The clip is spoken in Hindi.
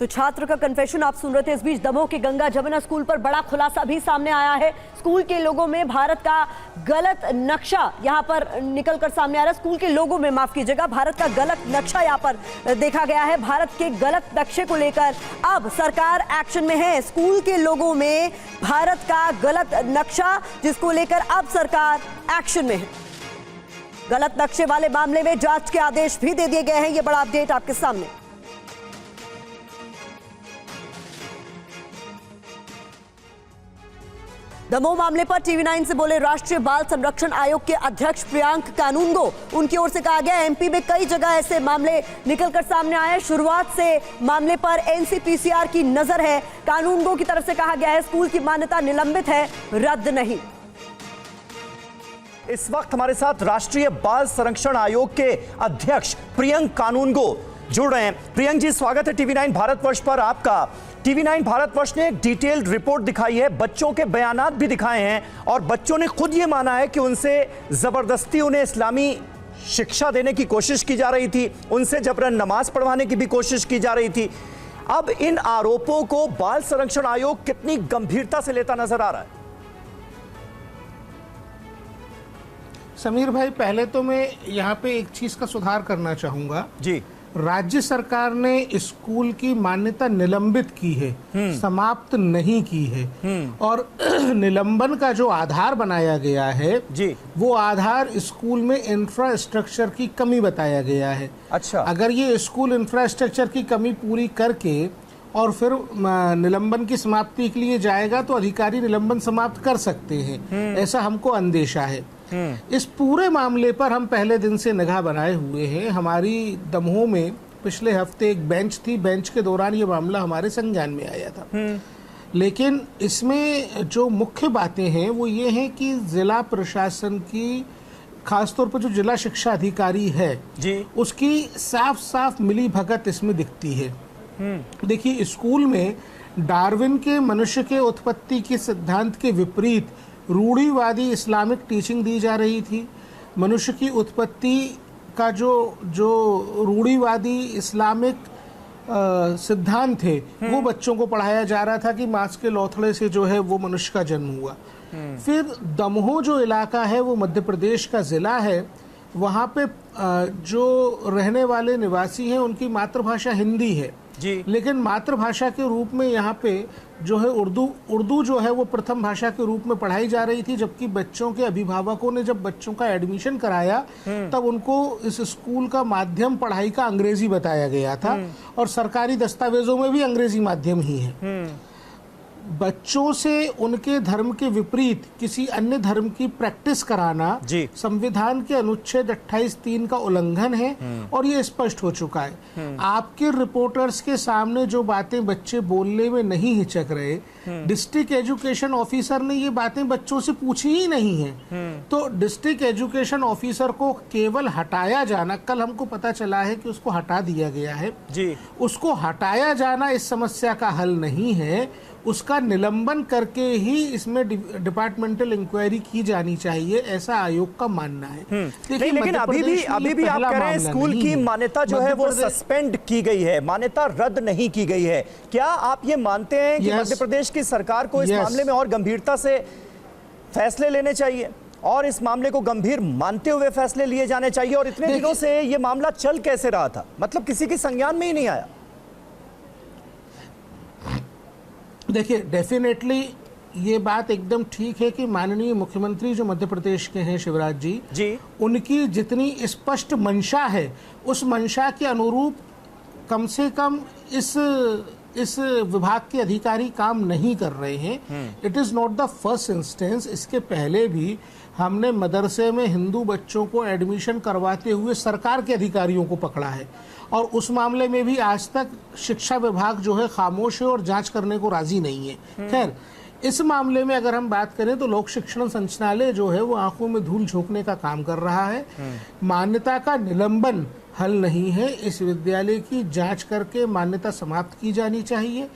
तो छात्र का कन्फेशन आप सुन रहे थे। इस बीच दमोह के गंगा जमुना स्कूल पर बड़ा खुलासा भी सामने आया है। स्कूल के लोगों में भारत का गलत नक्शा यहां पर निकलकर सामने आ रहा है। स्कूल के लोगों में, माफ कीजिएगा, भारत का गलत नक्शा यहां पर देखा गया है। भारत के गलत नक्शे को लेकर अब सरकार एक्शन में है। स्कूल के लोगों में भारत का गलत नक्शा, जिसको लेकर अब सरकार एक्शन में है। गलत नक्शे वाले मामले में जांच के आदेश भी दे दिए गए हैं। यह बड़ा अपडेट आपके सामने। दमोह मामले पर टीवी9 से बोले राष्ट्रीय बाल संरक्षण आयोग के अध्यक्ष प्रियांक कानूनगो। उनकी ओर से कहा गया एमपी में कई जगह ऐसे मामले निकलकर सामने आए। शुरुआत से मामले पर एनसीपीसीआर की नजर है। कानूनगो की तरफ से कहा गया है स्कूल की मान्यता निलंबित है, रद्द नहीं। इस वक्त हमारे साथ राष्ट्रीय बाल संरक्षण आयोग के अध्यक्ष प्रियंक कानूनगो जुड़ रहे हैं। प्रियंक जी, स्वागत है टीवी9 भारतवर्ष पर आपका। टीवी9 भारतवर्ष ने एक डिटेल्ड रिपोर्ट दिखाई है, बच्चों के बयानात भी दिखाए हैं और बच्चों ने खुद ये माना है कि उनसे जबरदस्ती उन्हें इस्लामी शिक्षा देने की कोशिश की जा रही थी, उनसे जबरन नमाज पढ़वाने की भी कोशिश की जा रही थी। अब इन आरोपों को बाल संरक्षण आयोग कितनी गंभीरता से लेता नजर आ रहा है? समीर भाई, पहले तो मैं यहाँ पे एक चीज का सुधार करना चाहूंगा जी। राज्य सरकार ने स्कूल की मान्यता निलंबित की है, समाप्त नहीं की है। और निलंबन का जो आधार बनाया गया है जी, वो आधार स्कूल में इंफ्रास्ट्रक्चर की कमी बताया गया है। अच्छा, अगर ये स्कूल इंफ्रास्ट्रक्चर की कमी पूरी करके और फिर निलंबन की समाप्ति के लिए जाएगा तो अधिकारी निलंबन समाप्त कर सकते हैं, ऐसा हमको अंदेशा है। इस पूरे मामले पर हम पहले दिन से निगाह बनाए हुए हैं। हमारी दमोह में पिछले हफ्ते एक बेंच थी, बेंच के दौरान ये मामला हमारे संज्ञान में आया था। लेकिन इसमें जो मुख्य बातें हैं वो ये हैं कि जिला प्रशासन की, खासतौर पर जो जिला शिक्षा अधिकारी है जी, उसकी साफ साफ मिली भगत इसमें दिखती है। देखिए, स्कूल में डार्विन के मनुष्य के उत्पत्ति के सिद्धांत के विपरीत रूढ़िवादी इस्लामिक टीचिंग दी जा रही थी। मनुष्य की उत्पत्ति का जो रूढ़िवादी इस्लामिक सिद्धांत थे वो बच्चों को पढ़ाया जा रहा था कि मांस के लौथड़े से जो है वो मनुष्य का जन्म हुआ। फिर दमोह जो इलाका है वो मध्य प्रदेश का जिला है। वहाँ पे जो रहने वाले निवासी हैं उनकी मातृभाषा हिंदी है जी, लेकिन मातृभाषा के रूप में यहाँ पे जो है उर्दू जो है वो प्रथम भाषा के रूप में पढ़ाई जा रही थी। जबकि बच्चों के अभिभावकों ने जब बच्चों का एडमिशन कराया तब उनको इस स्कूल का माध्यम पढ़ाई का अंग्रेजी बताया गया था और सरकारी दस्तावेजों में भी अंग्रेजी माध्यम ही है। बच्चों से उनके धर्म के विपरीत किसी अन्य धर्म की प्रैक्टिस कराना संविधान के अनुच्छेद 28(3) का उल्लंघन है और ये स्पष्ट हो चुका है। आपके रिपोर्टर्स के सामने जो बातें बच्चे बोलने में नहीं हिचक रहे, डिस्ट्रिक्ट एजुकेशन ऑफिसर ने ये बातें बच्चों से पूछी ही नहीं है। तो डिस्ट्रिक्ट एजुकेशन ऑफिसर को केवल हटाया जाना, कल हमको पता चला है कि उसको हटा दिया गया है जी, उसको हटाया जाना इस समस्या का हल नहीं है। उसका निलंबन करके ही इसमें डिपार्टमेंटल इंक्वायरी की जानी चाहिए, ऐसा आयोग का मानना है। लेकिन अभी भी आप कह रहे हैं स्कूल की मान्यता जो है वो सस्पेंड की गई है, मान्यता रद्द नहीं की गई है। क्या आप ये मानते हैं कि मध्य प्रदेश की सरकार को इस मामले में और गंभीरता से फैसले लेने चाहिए और इस मामले को गंभीर मानते हुए फैसले लिए जाने चाहिए? और इतने दिनों से ये मामला चल कैसे रहा था, मतलब किसी की संज्ञान में ही नहीं आया? देखिए, डेफिनेटली ये बात एकदम ठीक है कि माननीय मुख्यमंत्री जो मध्य प्रदेश के हैं शिवराज जी, उनकी जितनी स्पष्ट मंशा है उस मंशा के अनुरूप कम से कम इस विभाग के अधिकारी काम नहीं कर रहे हैं। It is not the first instance. इसके पहले भी हमने मदरसे में हिंदू बच्चों को एडमिशन करवाते हुए सरकार के अधिकारियों को पकड़ा है और उस मामले में भी आज तक शिक्षा विभाग जो है खामोश है और जांच करने को राजी नहीं है। खैर, इस मामले में अगर हम बात करें तो लोक शिक्षण संचालय जो है वो आंखों में धूल झोंकने का काम कर रहा है। मान्यता का निलंबन हल नहीं है। इस विद्यालय की जांच करके मान्यता समाप्त की जानी चाहिए।